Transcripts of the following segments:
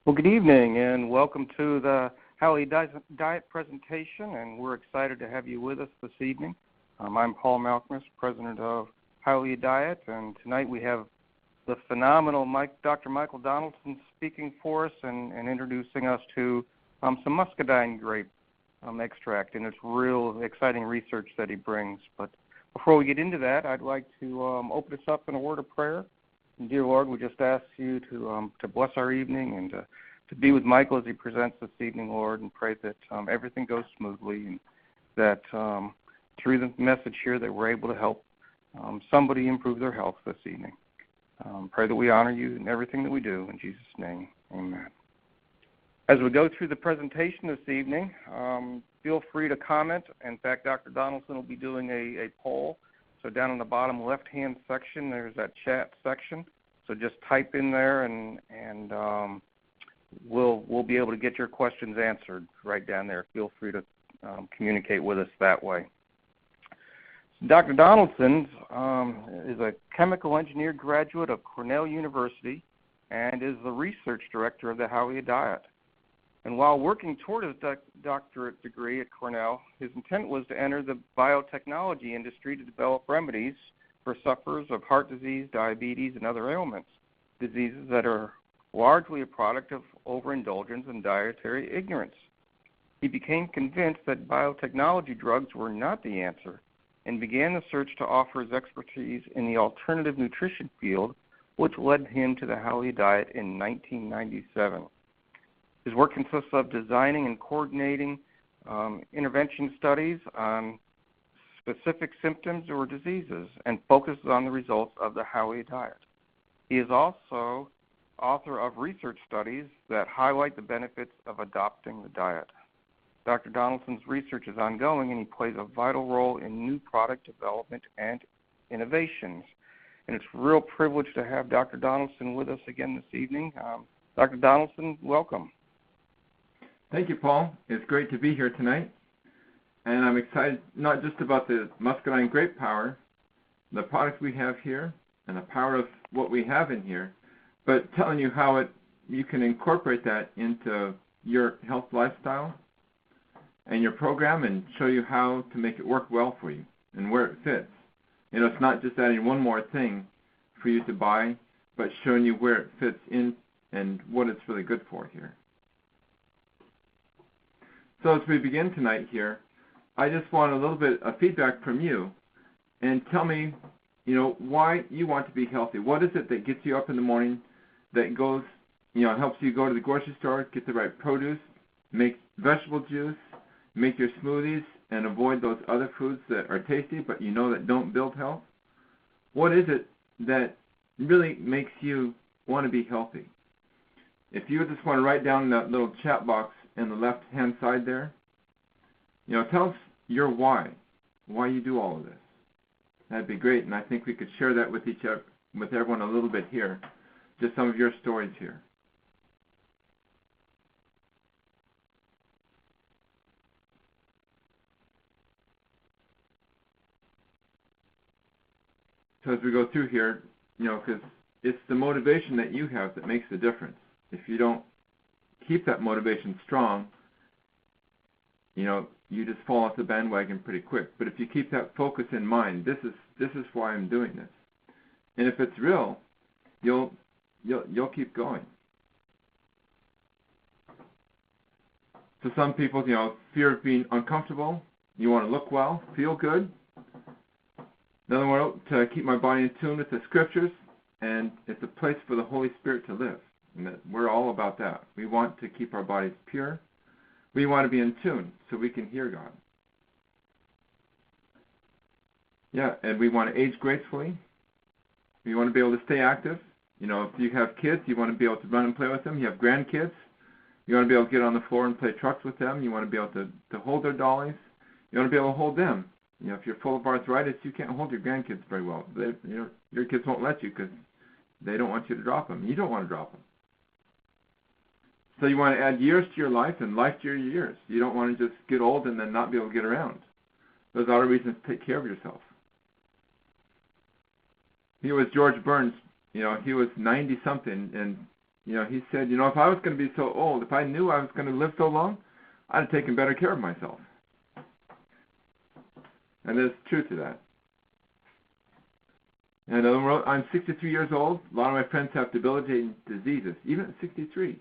Well, good evening, and welcome to the Howley Diet presentation, and we're excited to have you with us this evening. I'm Paul Malcolmus, president of Howley Diet, and tonight we have the phenomenal Dr. Michael Donaldson speaking for us and introducing us to some Muscadine Grape extract, and it's real exciting research that he brings. But before we get into that, I'd like to open us up in a word of prayer. And dear Lord, we just ask you to bless our evening and to be with Michael as he presents this evening, Lord, and pray that everything goes smoothly and that through the message here that we're able to help somebody improve their health this evening. Pray that we honor you in everything that we do. In Jesus' name, amen. As we go through the presentation this evening, feel free to comment. In fact, Dr. Donaldson will be doing a poll. So down in the bottom left-hand section, there's that chat section. So just type in there, and we'll be able to get your questions answered right down there. Feel free to communicate with us that way. So Dr. Donaldson is a chemical engineer graduate of Cornell University and is the research director of the Howley Diet. And while working toward his doctorate degree at Cornell, his intent was to enter the biotechnology industry to develop remedies for sufferers of heart disease, diabetes, and other ailments, diseases that are largely a product of overindulgence and dietary ignorance. He became convinced that biotechnology drugs were not the answer and began the search to offer his expertise in the alternative nutrition field, which led him to the Howley Diet in 1997. His work consists of designing and coordinating intervention studies on specific symptoms or diseases and focuses on the results of the Howley Diet. He is also author of research studies that highlight the benefits of adopting the diet. Dr. Donaldson's research is ongoing, and he plays a vital role in new product development and innovations. And it's a real privilege to have Dr. Donaldson with us again this evening. Dr. Donaldson, welcome. Thank you, Paul. It's great to be here tonight. And I'm excited not just about the Muscadine Grape power, the products we have here, and the power of what we have in here, but telling you how you can incorporate that into your health lifestyle and your program and show you how to make it work well for you and where it fits. You know, it's not just adding one more thing for you to buy, but showing you where it fits in and what it's really good for here. So as we begin tonight here, I just want a little bit of feedback from you, and tell me, you know, why you want to be healthy. What is it that gets you up in the morning that goes, you know, helps you go to the grocery store, get the right produce, make vegetable juice, make your smoothies, and avoid those other foods that are tasty but you know that don't build health? What is it that really makes you want to be healthy? If you just want to write down in that little chat box in the left-hand side there, you know, tell us your why you do all of this. That'd be great, and I think we could share that with everyone a little bit here, just some of your stories here. So as we go through here, you know, because it's the motivation that you have that makes the difference. If you don't keep that motivation strong, you know, you just fall off the bandwagon pretty quick. But if you keep that focus in mind, this is why I'm doing this, and if it's real, you'll keep going. So some people, you know, fear of being uncomfortable. You want to look well, feel good. Another one, to keep my body in tune with the scriptures, and it's a place for the Holy Spirit to live. And that we're all about that. We want to keep our bodies pure. We want to be in tune so we can hear God. Yeah, and we want to age gracefully. We want to be able to stay active. You know, if you have kids, you want to be able to run and play with them. You have grandkids, you want to be able to get on the floor and play trucks with them. You want to be able to hold their dollies. You want to be able to hold them. You know, if you're full of arthritis, you can't hold your grandkids very well. Your kids won't let you because they don't want you to drop them. You don't want to drop them. So you want to add years to your life and life to your years. You don't want to just get old and then not be able to get around. Those are reasons to take care of yourself. He was George Burns. You know, he was 90-something, and He said, if I was going to be so old, if I knew I was going to live so long, I'd have taken better care of myself. And there's truth to that. And I'm 63 years old. A lot of my friends have debilitating diseases, even at 63.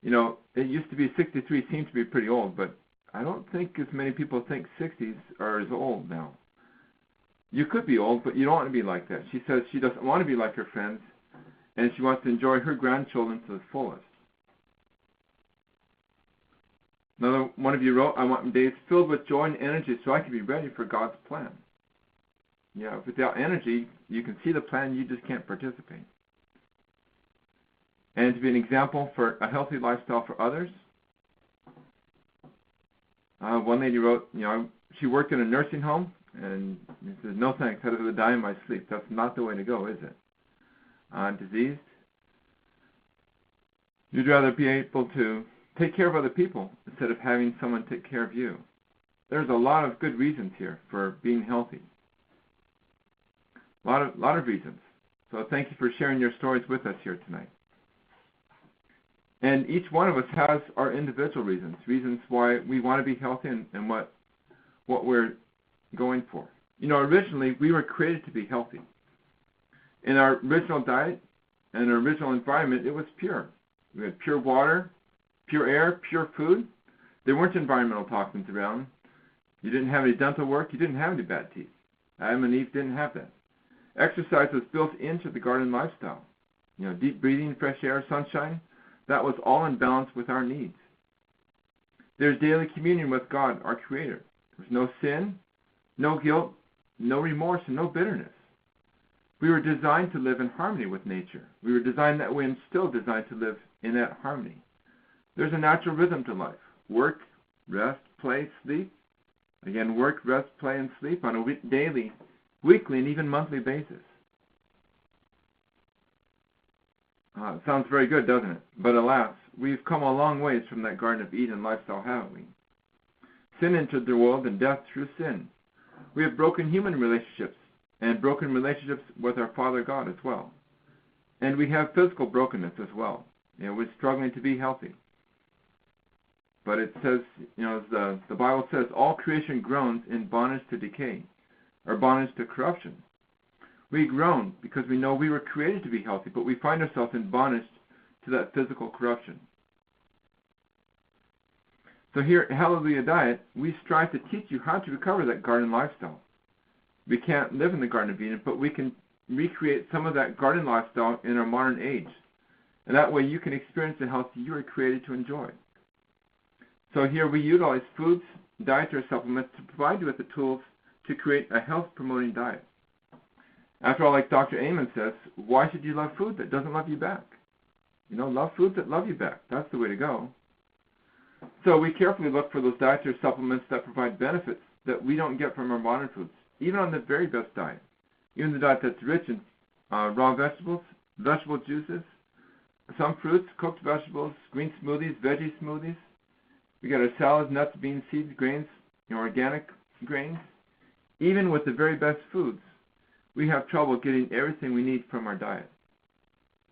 It used to be 63 seemed to be pretty old, but I don't think as many people think 60s are as old now. You could be old, but you don't want to be like that. She says she doesn't want to be like her friends, and she wants to enjoy her grandchildren to the fullest. Another one of you wrote, I want days filled with joy and energy so I can be ready for God's plan. Yeah, without energy, you can see the plan, you just can't participate. And to be an example for a healthy lifestyle for others. One lady wrote, she worked in a nursing home, and she said, no thanks, I'd rather die in my sleep. That's not the way to go, is it? Diseased. You'd rather be able to take care of other people instead of having someone take care of you. There's a lot of good reasons here for being healthy. A lot of reasons. So thank you for sharing your stories with us here tonight. And each one of us has our individual reasons why we want to be healthy and what we're going for. Originally we were created to be healthy. In our original diet and our original environment, it was pure. We had pure water, pure air, pure food. There weren't environmental toxins around. You didn't have any dental work. You didn't have any bad teeth. Adam and Eve didn't have that. Exercise was built into the garden lifestyle. Deep breathing, fresh air, sunshine, that was all in balance with our needs. There's daily communion with God, our Creator. There's no sin, no guilt, no remorse, and no bitterness. We were designed to live in harmony with nature. We were designed that way and still designed to live in that harmony. There's a natural rhythm to life. Work, rest, play, sleep. Again, work, rest, play, and sleep on a daily, weekly, and even monthly basis. It sounds very good, doesn't it? But alas, we've come a long ways from that Garden of Eden lifestyle, haven't we? Sin entered the world and death through sin. We have broken human relationships and broken relationships with our Father God as well. And we have physical brokenness as well. We're struggling to be healthy. But it says, as the Bible says, all creation groans in bondage to decay, or bondage to corruption. We groan because we know we were created to be healthy, but we find ourselves in bondage to that physical corruption. So here at Hallelujah Diet, we strive to teach you how to recover that garden lifestyle. We can't live in the Garden of Eden, but we can recreate some of that garden lifestyle in our modern age. And that way you can experience the health you were created to enjoy. So here we utilize foods, dietary supplements to provide you with the tools to create a health-promoting diet. After all, like Dr. Amen says, why should you love food that doesn't love you back? Love foods that love you back. That's the way to go. So we carefully look for those dietary supplements that provide benefits that we don't get from our modern foods, even on the very best diet. Even the diet that's rich in raw vegetables, vegetable juices, some fruits, cooked vegetables, green smoothies, veggie smoothies. We got our salads, nuts, beans, seeds, grains, organic grains. Even with the very best foods, we have trouble getting everything we need from our diet.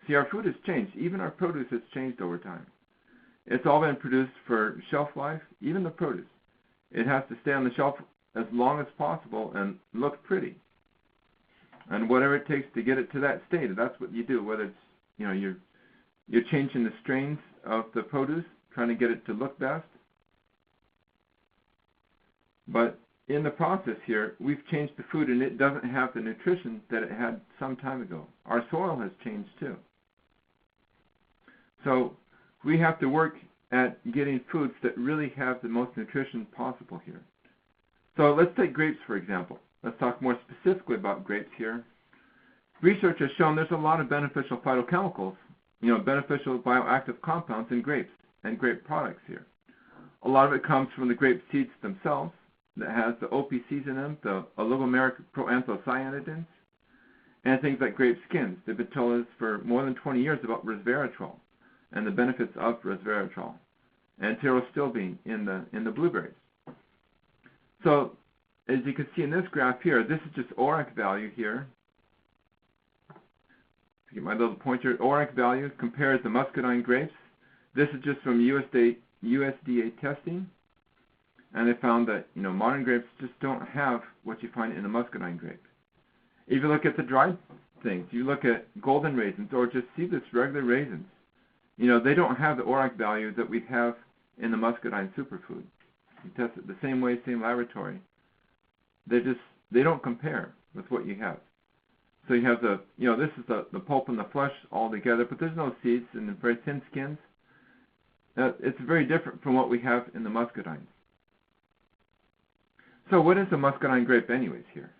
See, our food has changed. Even our produce has changed over time. It's all been produced for shelf life, even the produce. It has to stay on the shelf as long as possible and look pretty. And whatever it takes to get it to that state, that's what you do. Whether it's, you're changing the strains of the produce, trying to get it to look best. But in the process here, we've changed the food and it doesn't have the nutrition that it had some time ago. Our soil has changed too. So we have to work at getting foods that really have the most nutrition possible here. So let's take grapes, for example. Let's talk more specifically about grapes here. Research has shown there's a lot of beneficial phytochemicals, beneficial bioactive compounds in grapes and grape products here. A lot of it comes from the grape seeds themselves that has the OPCs in them, the oligomeric proanthocyanidins, and things like grape skins. They've been telling us for more than 20 years about resveratrol and the benefits of resveratrol, and pterostilbene in the blueberries. So as you can see in this graph here, this is just ORAC value here to get my little pointer, ORAC value compares the Muscadine grapes. This is just from USDA testing, and they found that modern grapes just don't have what you find in the Muscadine grape. If you look at the dried things, you look at golden raisins or just seedless regular raisins, they don't have the ORAC value that we have in the Muscadine Superfood. You test it the same way, same laboratory. They don't compare with what you have. So you have this is the pulp and the flesh all together, but there's no seeds and the very thin skins. It's very different from what we have in the Muscadines. So what is a Muscadine grape anyways here?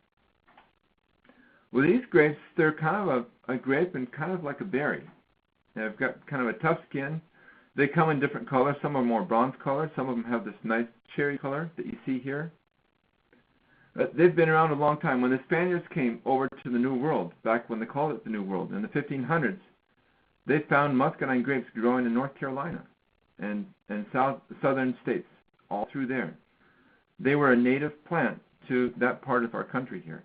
Well, these grapes, they're kind of a grape and kind of like a berry. They've got kind of a tough skin. They come in different colors. Some are more bronze color. Some of them have this nice cherry color that you see here. They've been around a long time. When the Spaniards came over to the New World, back when they called it the New World, in the 1500s, they found Muscadine grapes growing in North Carolina and southern states, all through there. They were a native plant to that part of our country here.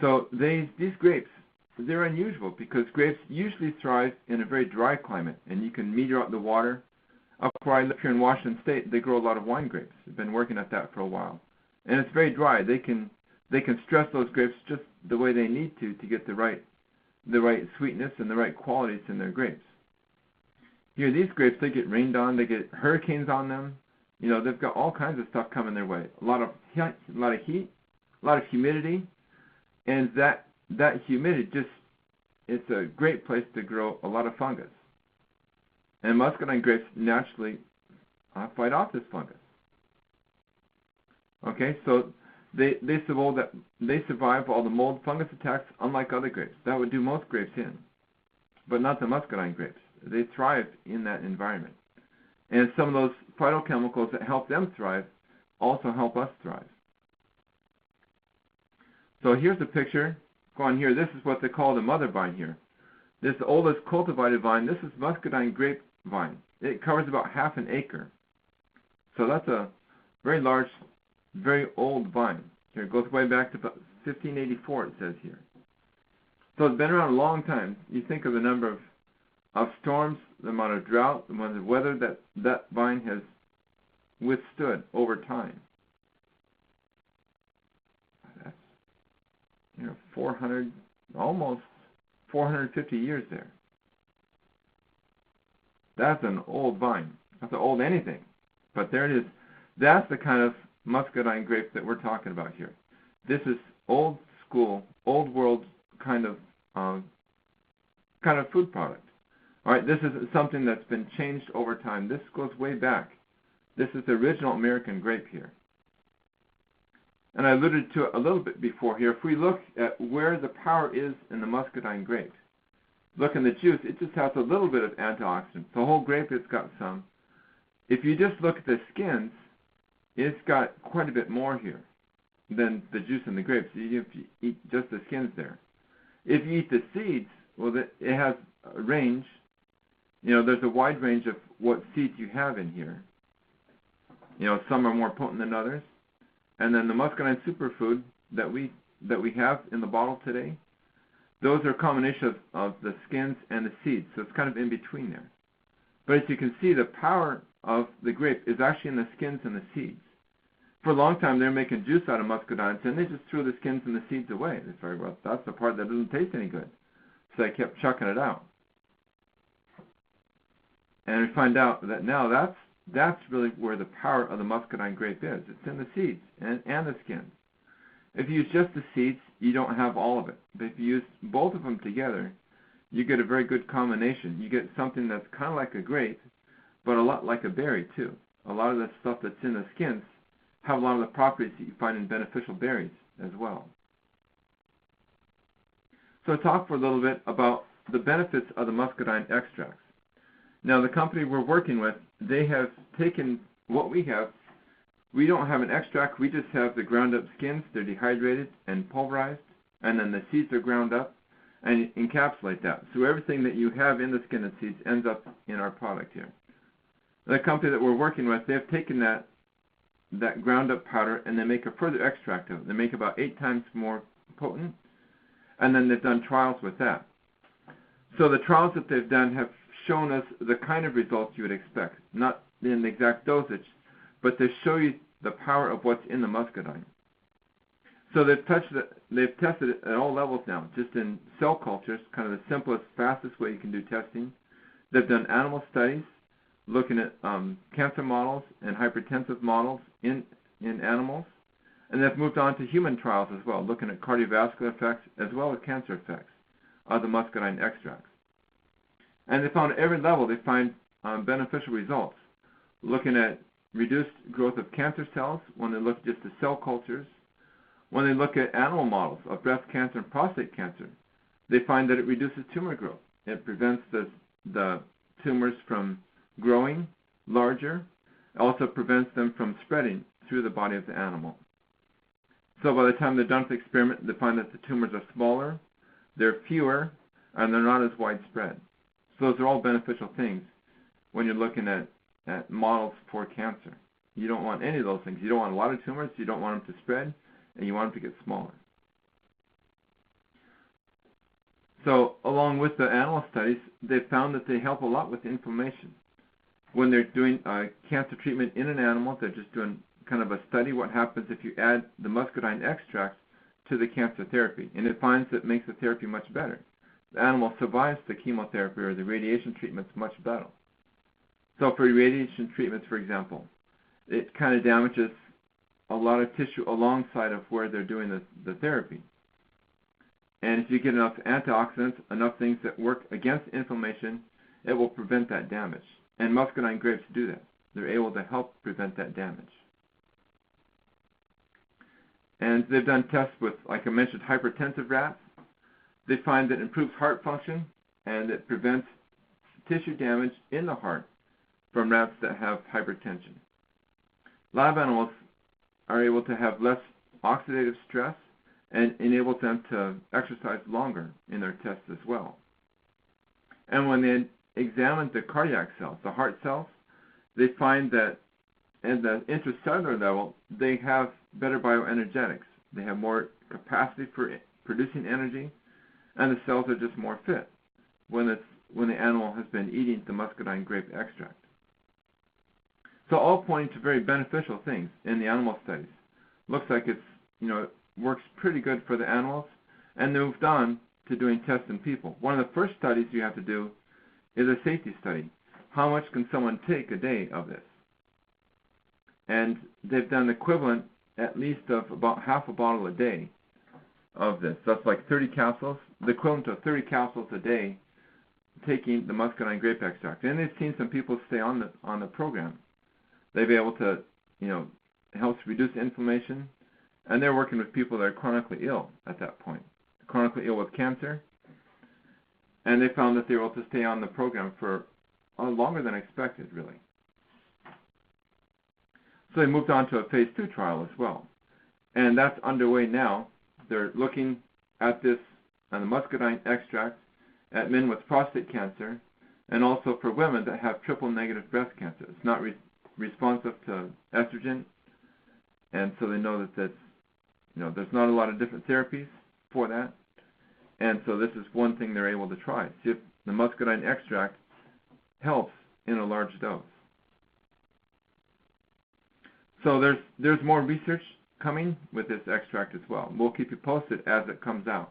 So these grapes, they're unusual because grapes usually thrive in a very dry climate, and you can meter out the water. Up where I live here in Washington State, they grow a lot of wine grapes. I've been working at that for a while. And it's very dry. They can stress those grapes just the way they need to get the right sweetness and the right qualities in their grapes. Here, these grapes, they get rained on, they get hurricanes on them. They've got all kinds of stuff coming their way. A lot of heat, a lot of humidity, and that humidity it's a great place to grow a lot of fungus. And Muscadine grapes naturally fight off this fungus. Okay, so they survive all the mold fungus attacks, unlike other grapes. That would do most grapes in, but not the Muscadine grapes. They thrive in that environment. And some of those phytochemicals that help them thrive also help us thrive. So here's a picture. Go on here. This is what they call the mother vine here. This is the oldest cultivated vine. This is Muscadine grape vine. It covers about half an acre. So that's a very large, very old vine. Here, it goes way back to about 1584, it says here. So it's been around a long time. You think of the number of storms, the amount of drought, the amount of weather that vine has withstood over time. That's 400, almost 450 years there. That's an old vine. That's an old anything. But there it is. That's the kind of Muscadine grape that we're talking about here. This is old school, old world kind of food product. All right, this is something that's been changed over time. This goes way back. This is the original American grape here. And I alluded to it a little bit before here. If we look at where the power is in the Muscadine grape, look in the juice, it just has a little bit of antioxidants. The whole grape has got some. If you just look at the skins, it's got quite a bit more here than the juice in the grapes. If you eat just the skins there. If you eat the seeds, well, it has a range. There's a wide range of what seeds you have in here. Some are more potent than others. And then the Muscadine Superfood that we have in the bottle today, those are a combination of the skins and the seeds. So it's kind of in between there. But as you can see, the power of the grape is actually in the skins and the seeds. For a long time, they were making juice out of muscadines, and they just threw the skins and the seeds away. They figured, well, that's the part that doesn't taste any good. So they kept chucking it out. And we find out that now that's really where the power of the Muscadine grape is. It's in the seeds and the skins. If you use just the seeds, you don't have all of it. But if you use both of them together, you get a very good combination. You get something that's kind of like a grape, but a lot like a berry too. A lot of the stuff that's in the skins have a lot of the properties that you find in beneficial berries as well. So talk for a little bit about the benefits of the muscadine extracts. Now the company we're working with, they have taken what we have. We don't have an extract, we just have the ground up skins. They're dehydrated and pulverized, and then the seeds are ground up and encapsulate that. So everything that you have in the skin and seeds ends up in our product here. The company that we're working with, they've taken that ground up powder and they make a further extract of it. They make about 8 times more potent. and then they've done trials with that. So the trials that they've done have shown us the kind of results you would expect, not in the exact dosage, but they show you the power of what's in the muscadine. So they've tested it at all levels now, just in cell cultures, kind of the simplest, fastest way you can do testing. They've done animal studies, looking at cancer models and hypertensive models in animals. And they've moved on to human trials as well, looking at cardiovascular effects as well as cancer effects of the muscadine extracts. And they found at every level they find beneficial results, looking at reduced growth of cancer cells when they look at just the cell cultures. When they look at animal models of breast cancer and prostate cancer, they find that it reduces tumor growth. It prevents the tumors from growing larger. It also prevents them from spreading through the body of the animal. So by the time they're done with the experiment, they find that the tumors are smaller, they're fewer, and they're not as widespread. So those are all beneficial things when you're looking at models for cancer. You don't want any of those things. You don't want a lot of tumors, you don't want them to spread, and you want them to get smaller. So along with the animal studies, they've found that they help a lot with inflammation. When they're doing cancer treatment in an animal, they're just doing kind of a study what happens if you add the muscadine extract to the cancer therapy, and it finds that it makes the therapy much better. The animal survives the chemotherapy or the radiation treatments much better. So for radiation treatments, for example, it kind of damages a lot of tissue alongside of where they're doing the therapy. And if you get enough antioxidants, enough things that work against inflammation, it will prevent that damage. And muscadine grapes do that. They're able to help prevent that damage. And they've done tests with, like I mentioned, hypertensive rats. They find that it improves heart function and it prevents tissue damage in the heart from rats that have hypertension. Lab animals are able to have less oxidative stress and enables them to exercise longer in their tests as well. And when they examine the cardiac cells, the heart cells, they find that at the intracellular level, they have better bioenergetics. They have more capacity for producing energy, and the cells are just more fit when the animal has been eating the muscadine grape extract. So all pointing to very beneficial things in the animal studies. Looks like it's, it works pretty good for the animals, and they moved on to doing tests in people. One of the first studies you have to do is a safety study. How much can someone take a day of this? And they've done the equivalent at least of about half a bottle a day of this. That's like 30 capsules, the equivalent of 30 capsules a day taking the muscadine grape extract. And they've seen some people stay on the program. They've been able to, it helps reduce inflammation, and they're working with people that are chronically ill at that point, chronically ill with cancer, and they found that they were able to stay on the program for longer than expected, really. So they moved on to a phase 2 trial as well, and that's underway now. They're looking at this on the muscadine extract at men with prostate cancer, and also for women that have triple-negative breast cancer. It's not responsive to estrogen, and so they know that that's, there's not a lot of different therapies for that, and so this is one thing they're able to try. See if the muscadine extract helps in a large dose. So there's more research coming with this extract as well. We'll keep you posted as it comes out,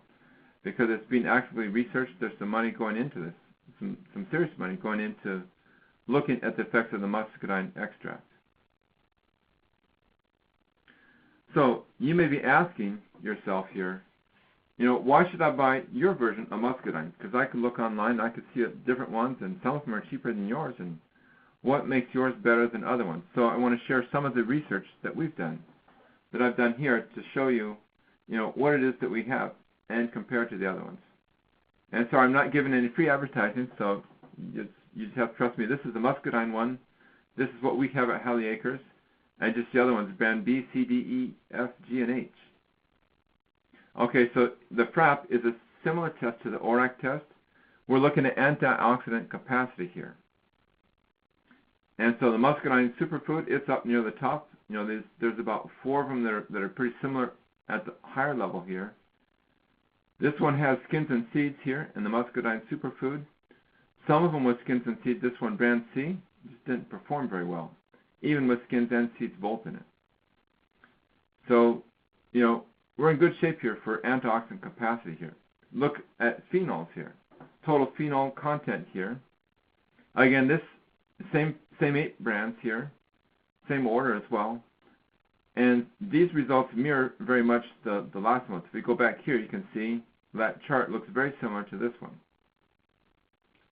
because it's being actively researched. There's some money going into this, some serious money going into looking at the effects of the muscadine extract. So you may be asking yourself here, why should I buy your version of muscadine? Because I could look online, I could see different ones, and some of them are cheaper than yours, and what makes yours better than other ones? So I want to share some of the research that we've done, that I've done here to show you, what it is that we have and compare it to the other ones. And so I'm not giving any free advertising, so you just have to trust me. This is the muscadine one. This is what we have at Halley Acres. And just the other ones, band B, C, D, E, F, G, and H. Okay, so the FRAP is a similar test to the ORAC test. We're looking at antioxidant capacity here. And so the Muscadine Superfood, it's up near the top. There's about 4 of them that are pretty similar at the higher level here. This one has skins and seeds here in the Muscadine Superfood. Some of them with skins and seeds. This one, brand C, just didn't perform very well, even with skins and seeds both in it. So, we're in good shape here for antioxidant capacity here. Look at phenols here. Total phenol content here. Again, this same 8 brands here, same order as well. And these results mirror very much the last one. So if we go back here, you can see that chart looks very similar to this one.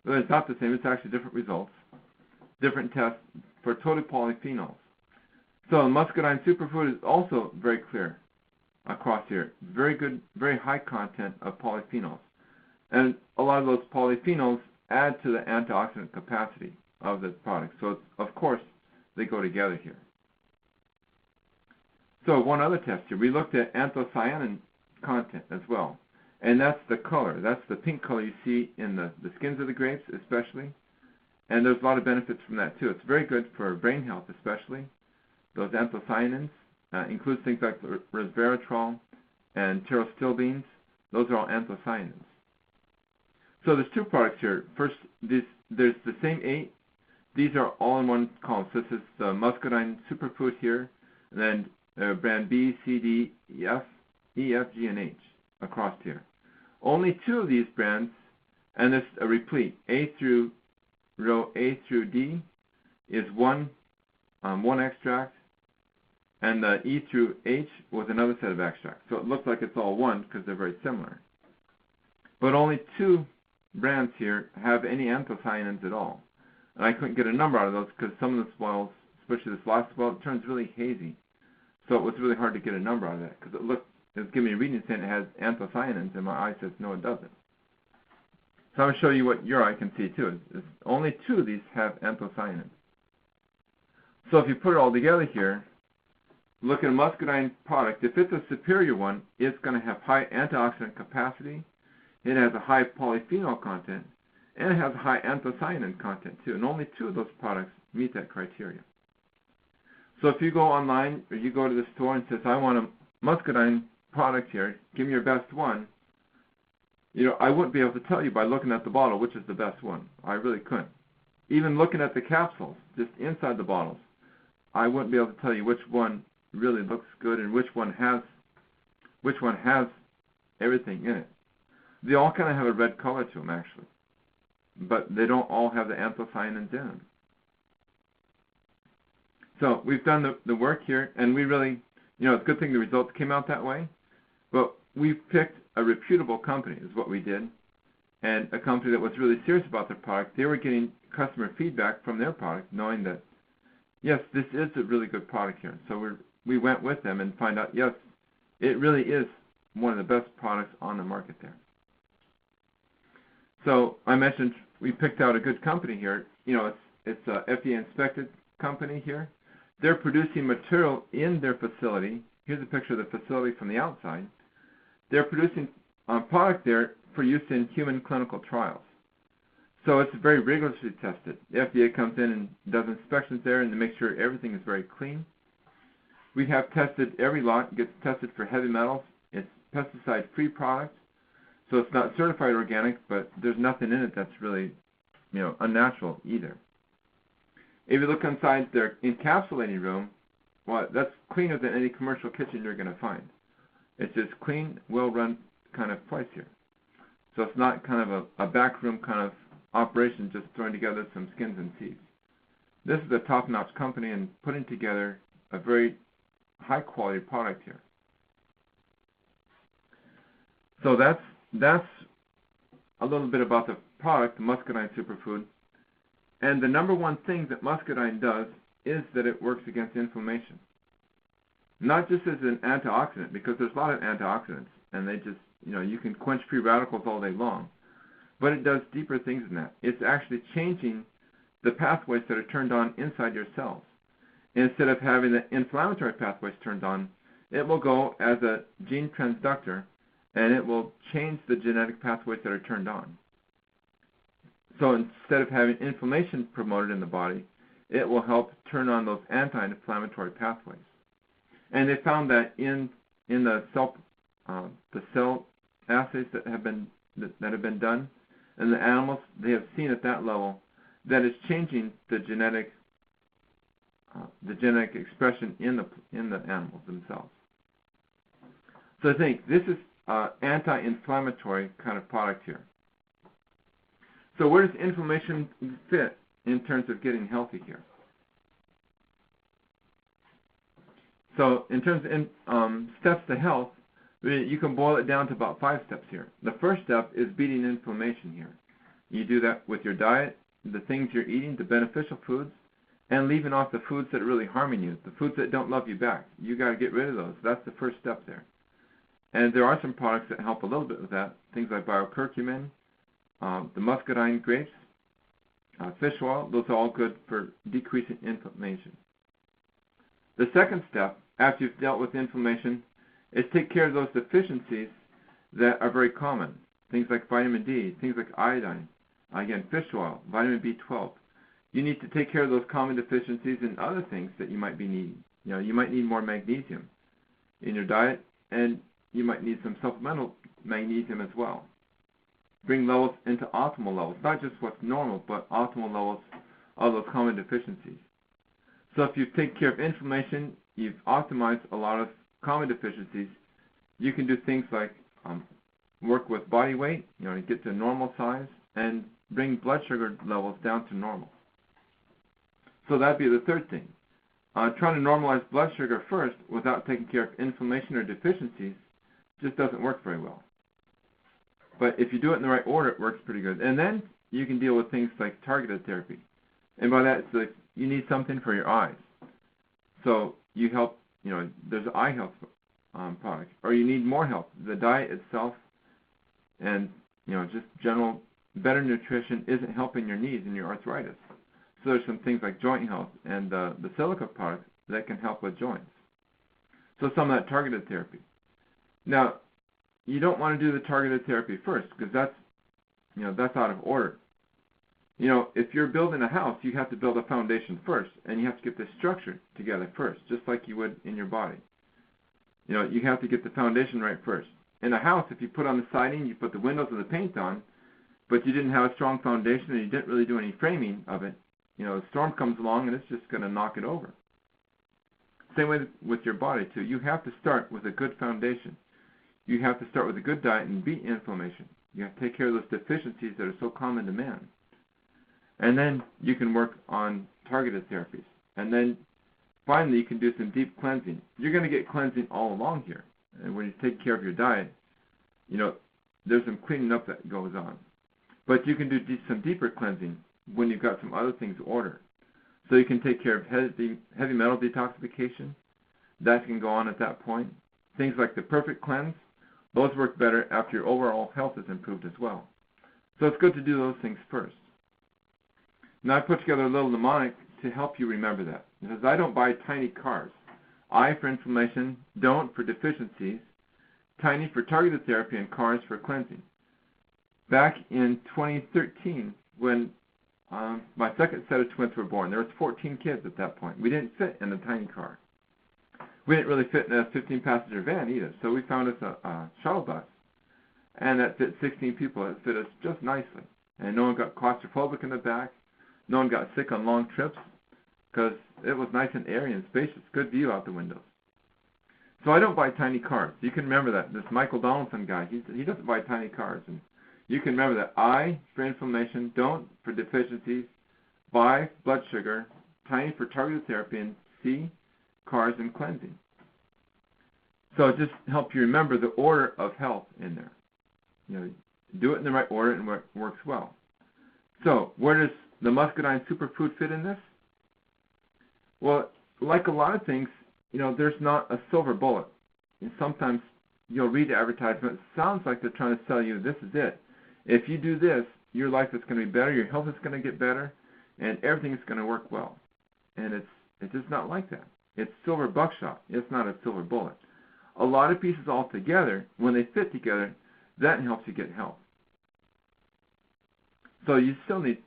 But it's not the same. It's actually different results, different tests for total polyphenols. So Muscadine Superfood is also very clear across here. Very good, very high content of polyphenols. And a lot of those polyphenols add to the antioxidant capacity of the product. So, of course, they go together here. So one other test here, we looked at anthocyanin content as well. And that's the color. That's the pink color you see in the skins of the grapes especially. And there's a lot of benefits from that too. It's very good for brain health especially. Those anthocyanins include things like resveratrol and pterostilbenes. Those are all anthocyanins. So there's 2 products here. First, there's the same 8. These are all in one column. So this is the Muscadine Superfood here, and then brand B, C, D, E, F, G, and H across here. Only 2 of these brands, and this a replete. A through row A through D is one extract, and the E through H was another set of extracts. So it looks like it's all one because they're very similar. But only 2 brands here have any anthocyanins at all. And I couldn't get a number out of those because some of the spoils, especially this last spoil, it turns really hazy. So it was really hard to get a number out of that because it was giving me a reading saying it has anthocyanins, and my eye says no, it doesn't. So I'm going to show you what your eye can see too. Only 2 of these have anthocyanins. So if you put it all together here, look at a muscadine product. If it's a superior one, it's going to have high antioxidant capacity. It has a high polyphenol content, and it has a high anthocyanin content too. And only 2 of those products meet that criteria. So if you go online or you go to the store and says, I want a muscadine product here, give me your best one, I wouldn't be able to tell you by looking at the bottle which is the best one. I really couldn't. Even looking at the capsules, just inside the bottles, I wouldn't be able to tell you which one really looks good and which one has everything in it. They all kind of have a red color to them actually, but they don't all have the anthocyanins in them. So we've done the work here, and we really, it's a good thing the results came out that way, but we picked a reputable company is what we did, and a company that was really serious about their product. They were getting customer feedback from their product, knowing that, yes, this is a really good product here. So we went with them and find out, yes, it really is one of the best products on the market there. So I mentioned we picked out a good company here. It's a FDA-inspected company here. They're producing material in their facility. Here's a picture of the facility from the outside. They're producing product there for use in human clinical trials. So it's very rigorously tested. The FDA comes in and does inspections there and to make sure everything is very clean. We have tested every lot, gets tested for heavy metals. It's pesticide-free product. So it's not certified organic, but there's nothing in it that's really, unnatural either. If you look inside their encapsulating room, well, that's cleaner than any commercial kitchen you're going to find. It's just clean, well-run kind of place here. So it's not kind of a backroom kind of operation, just throwing together some skins and seeds. This is a top-notch company and putting together a very high-quality product here. So that's a little bit about the product, the Muscadine Superfood. And the number one thing that Muscadine does is that it works against inflammation. Not just as an antioxidant, because there's a lot of antioxidants, and they just, you can quench free radicals all day long. But it does deeper things than that. It's actually changing the pathways that are turned on inside your cells. Instead of having the inflammatory pathways turned on, it will go as a gene transductor, and it will change the genetic pathways that are turned on. So instead of having inflammation promoted in the body, it will help turn on those anti-inflammatory pathways. And they found that in the cell assays that have been done, and the animals, they have seen at that level that it's changing the genetic expression in the animals themselves. So I think this is anti-inflammatory kind of product here. So where does inflammation fit in terms of getting healthy here? So in terms of steps to health, you can boil it down to about 5 steps here. The first step is beating inflammation here. You do that with your diet, the things you're eating, the beneficial foods, and leaving off the foods that are really harming you, the foods that don't love you back. You got to get rid of those. That's the first step there. And there are some products that help a little bit with that, things like biocurcumin, the muscadine grapes, fish oil. Those are all good for decreasing inflammation. The second step, after you've dealt with inflammation, is take care of those deficiencies that are very common. Things like vitamin D, things like iodine, again, fish oil, vitamin B12. You need to take care of those common deficiencies and other things that you might be needing. You know, you might need more magnesium in your diet, and you might need some supplemental magnesium as well. Bring levels into optimal levels, not just what's normal, but optimal levels of those common deficiencies. So if you take care of inflammation, you've optimized a lot of common deficiencies. You can do things like work with body weight, to get to normal size, and bring blood sugar levels down to normal. So that'd be the third thing. Trying to normalize blood sugar first without taking care of inflammation or deficiencies just doesn't work very well. But if you do it in the right order, it works pretty good. And then you can deal with things like targeted therapy. And by that, it's like you need something for your eyes. So you help, there's an eye health product. Or you need more help. The diet itself and, just general better nutrition isn't helping your knees and your arthritis. So there's some things like joint health and the silica products that can help with joints. So some of that targeted therapy. Now, you don't want to do the targeted therapy first because that's out of order. If you're building a house, you have to build a foundation first, and you have to get the structure together first, just like you would in your body. You have to get the foundation right first. In a house, if you put on the siding, you put the windows and the paint on, but you didn't have a strong foundation and you didn't really do any framing of it, a storm comes along and it's just going to knock it over. Same way with your body, too. You have to start with a good foundation. You have to start with a good diet and beat inflammation. You have to take care of those deficiencies that are so common to man. And then you can work on targeted therapies. And then finally you can do some deep cleansing. You're going to get cleansing all along here. And when you take care of your diet, there's some cleaning up that goes on. But you can do some deeper cleansing when you've got some other things to order. So you can take care of heavy metal detoxification. That can go on at that point. Things like the perfect cleanse, those work better after your overall health is improved as well. So it's good to do those things first. Now I put together a little mnemonic to help you remember that. It says, I don't buy tiny cars. I for inflammation, don't for deficiencies, tiny for targeted therapy, and cars for cleansing. Back in 2013, when my second set of twins were born, there was 14 kids at that point. We didn't fit in a tiny car. We didn't really fit in a 15-passenger van either, so we found us a shuttle bus, and that fit 16 people. It fit us just nicely, and no one got claustrophobic in the back. No one got sick on long trips because it was nice and airy and spacious, good view out the windows. So I don't buy tiny cars. You can remember that. This Michael Donaldson guy, he doesn't buy tiny cars. And you can remember that. I for inflammation, don't for deficiencies, buy blood sugar, tiny for targeted therapy, and C, cars and cleansing. So just help you remember the order of health in there. Do it in the right order and it works well. So where does the Muscadine Superfood fit in this? Well, like a lot of things, there's not a silver bullet. And sometimes you'll read the advertisement. It sounds like they're trying to sell you, this is it. If you do this, your life is going to be better, your health is going to get better, and everything is going to work well. And it's just not like that. It's silver buckshot. It's not a silver bullet. A lot of pieces all together, when they fit together, that helps you get health. So you still need,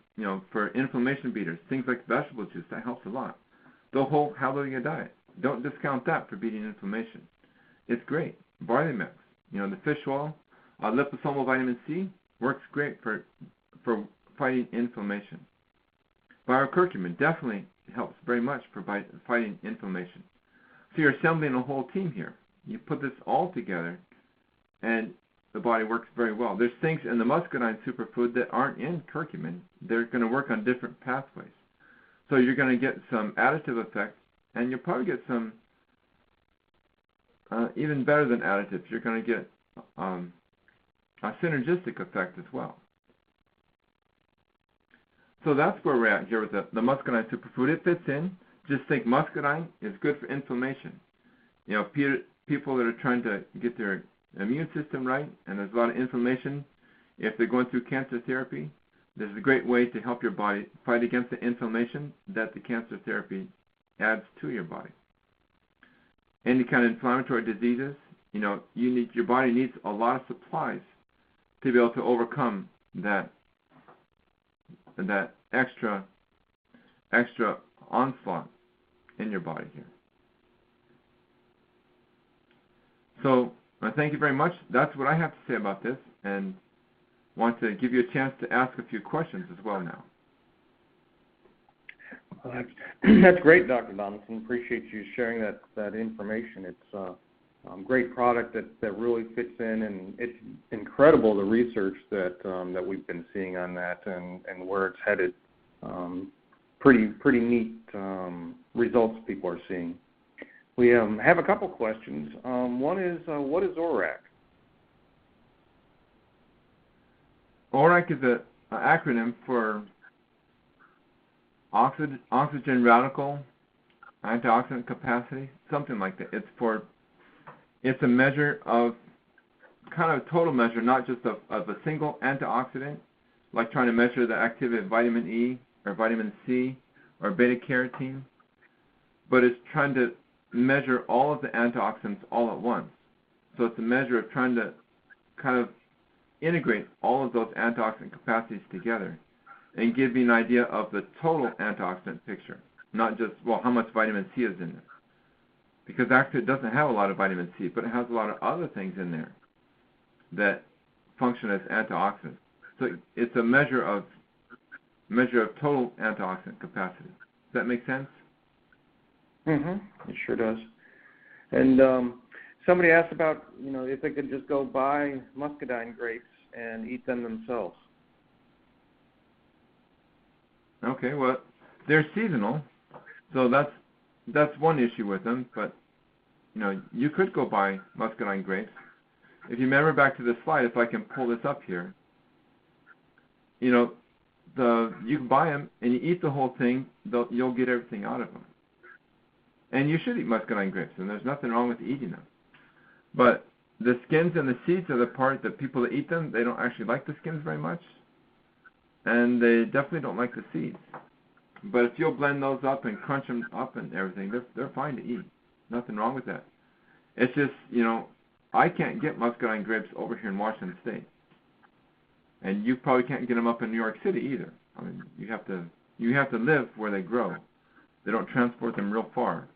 for inflammation beaters, things like vegetable juice, that helps a lot. The whole Hallelujah diet, don't discount that for beating inflammation. It's great. Barley mix, the fish oil, Liposomal vitamin C works great for fighting inflammation. Biocurcumin definitely helps very much for fighting inflammation. So you're assembling a whole team here. You put this all together, and the body works very well. There's things in the Muscadine Superfood that aren't in curcumin. They're going to work on different pathways. So you're going to get some additive effects, and you'll probably get some even better than additives. You're going to get a synergistic effect as well. So that's where we're at here with the Muscadine Superfood. It fits in. Just think muscadine is good for inflammation. You know, people that are trying to get their immune system right, and there's a lot of inflammation, if they're going through cancer therapy, this is a great way to help your body fight against the inflammation that the cancer therapy adds to your body. Any kind of inflammatory diseases, you know, your body needs a lot of supplies to be able to overcome that extra onslaught in your body here. So thank you very much. That's what I have to say about this, and want to give you a chance to ask a few questions as well now. Well, that's great, Dr. Donaldson. Appreciate you sharing that information. It's a great product that really fits in, and it's incredible the research that we've been seeing on that and where it's headed. Pretty neat results people are seeing. We have a couple questions. One is, what is ORAC? ORAC is an acronym for oxygen radical antioxidant capacity, something like that. It's a measure of, kind of a total measure, not just of a single antioxidant, like trying to measure the activity of vitamin E or vitamin C or beta-carotene, but it's trying to measure all of the antioxidants all at once. So it's a measure of trying to kind of integrate all of those antioxidant capacities together and give you an idea of the total antioxidant picture, not just, well, how much vitamin C is in it. Because actually it doesn't have a lot of vitamin C, but it has a lot of other things in there that function as antioxidants. So it's a measure of total antioxidant capacity. Does that make sense? It sure does. And somebody asked about, if they could just go buy muscadine grapes and eat them themselves. Okay, well, they're seasonal, so that's one issue with them. But you could go buy muscadine grapes. If you remember back to the slide, if I can pull this up here, you can buy them and you eat the whole thing. You'll get everything out of them. And you should eat muscadine grapes, and there's nothing wrong with eating them. But the skins and the seeds are the part that people that eat them, they don't actually like the skins very much, and they definitely don't like the seeds. But if you'll blend those up and crunch them up and everything, they're fine to eat. Nothing wrong with that. It's just, I can't get muscadine grapes over here in Washington State, and you probably can't get them up in New York City either. I mean, you have to live where they grow. They don't transport them real far.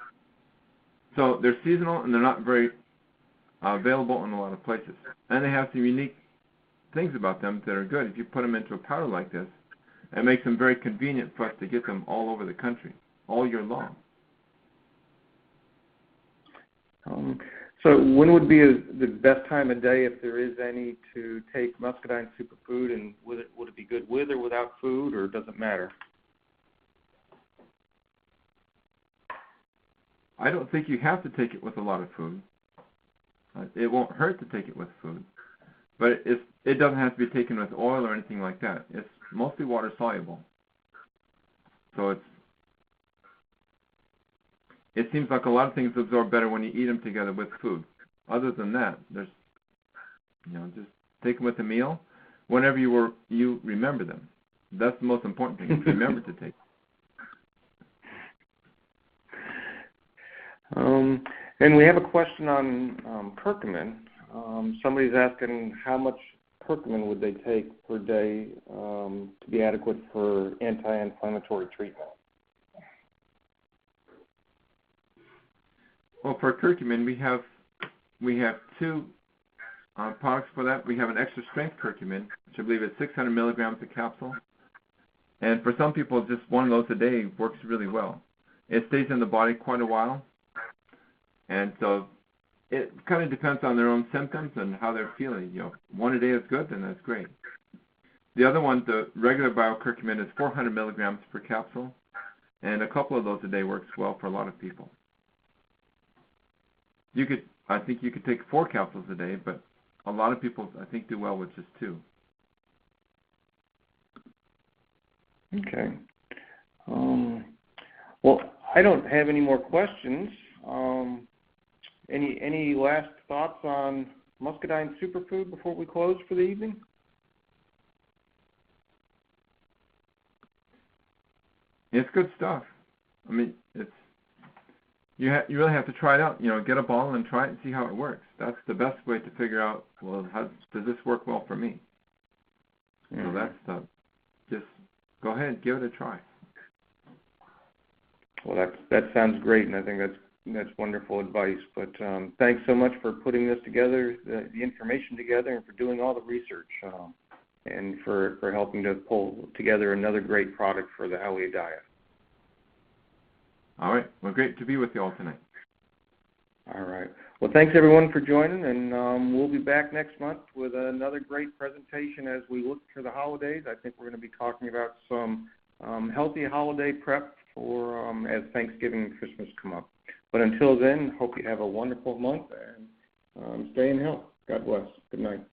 So they're seasonal, and they're not very available in a lot of places. And they have some unique things about them that are good. If you put them into a powder like this, it makes them very convenient for us to get them all over the country, all year long. So when would be the best time of day, if there is any, to take Muscadine Superfood, and would it be good with or without food, or does it matter? I don't think you have to take it with a lot of food. It won't hurt to take it with food. But it doesn't have to be taken with oil or anything like that. It's mostly water soluble. So it seems like a lot of things absorb better when you eat them together with food. Other than that, there's, just take them with a meal whenever you remember them. That's the most important thing, is remember to take. And we have a question on curcumin. Somebody's asking how much curcumin would they take per day to be adequate for anti-inflammatory treatment? Well, for curcumin, we have two products for that. We have an extra strength curcumin, which I believe is 600 milligrams a capsule. And for some people, just one of those a day works really well. It stays in the body quite a while. And so it kind of depends on their own symptoms and how they're feeling. You know, one a day is good, then that's great. The other one, the regular biocurcumin, is 400 milligrams per capsule. And a couple of those a day works well for a lot of people. I think you could take 4 capsules a day, but a lot of people, I think, do well with just 2. Okay. Well, I don't have any more questions. Any last thoughts on Muscadine Superfood before we close for the evening? It's good stuff. I mean, you really have to try it out. You know, get a bottle and try it and see how it works. That's the best way to figure out, well, how does this work well for me? So that's just go ahead, give it a try. Well, that sounds great, and I think that's wonderful advice. But thanks so much for putting this together, the information together, and for doing all the research, and for helping to pull together another great product for the Halia diet. All right. Well, great to be with you all tonight. All right. Well, thanks everyone for joining, and we'll be back next month with another great presentation as we look for the holidays. I think we're going to be talking about some healthy holiday prep for as Thanksgiving and Christmas come up. But until then, hope you have a wonderful month and stay in health. God bless. Good night.